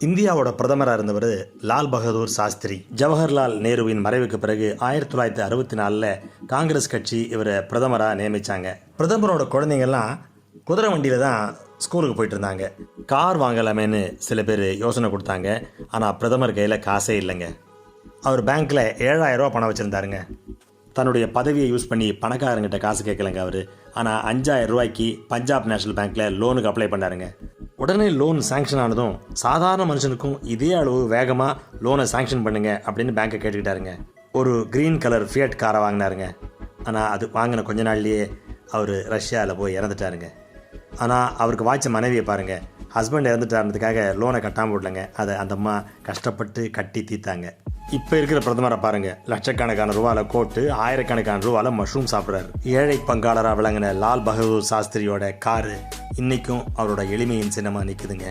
இந்தியாவோட பிரதமராக இருந்தவர் லால் பகதூர் சாஸ்திரி. ஜவஹர்லால் நேருவின் மறைவுக்கு பிறகு 1964 காங்கிரஸ் கட்சி இவரை பிரதமராக நியமித்தாங்க. பிரதமரோட குழந்தைங்கள்லாம் குதிரை வண்டியில் தான் ஸ்கூலுக்கு போயிட்டு இருந்தாங்க. கார் வாங்கலாமேன்னு சில பேர் யோசனை கொடுத்தாங்க. ஆனால் பிரதமர் கையில் காசே இல்லைங்க. அவர் பேங்க்கில் 7000 ரூபா பணம் வச்சுருந்தாருங்க. தன்னுடைய பதவியை யூஸ் பண்ணி பணக்காரங்கிட்ட காசு கேட்கலங்க அவர். ஆனால் 5000 ரூபாய்க்கு பஞ்சாப் நேஷனல் பேங்க்கில் லோனுக்கு அப்ளை பண்ணாருங்க. உடனே லோன் சாங்ஷன் ஆனதும் சாதாரண மனுஷனுக்கும் இதே அளவு வேகமாக லோனை சாங்ஷன் பண்ணுங்க அப்படின்னு பேங்க்கை கேட்டுக்கிட்டாருங்க. ஒரு க்ரீன் கலர் ஃபியட் காரை வாங்கினாருங்க. ஆனால் அது வாங்கின கொஞ்ச நாள்லேயே அவர் ரஷ்யாவில் போய் இறந்துட்டாருங்க. ஆனால் அவருக்கு வாய்ச்ச மனைவியை பாருங்கள். ஹஸ்பண்ட் இறந்துட்டாருன்றதுக்காக லோனை கட்டாமல் விடலைங்க. அதை அந்த அம்மா கஷ்டப்பட்டு கட்டி தீர்த்தாங்க. இப்போ இருக்கிற பிரதமரை பாருங்கள். லட்சக்கணக்கான ரூபாவில் கோட்டு, ஆயிரக்கணக்கான ரூபாவில் மஷ்ரூம் சாப்பிட்றாரு. ஏழை பங்காளராக விளங்கின லால் பகதூர் சாஸ்திரியோட காரு இன்றைக்கும் அவரோட எளிமையின் சின்னமாக நிற்குதுங்க.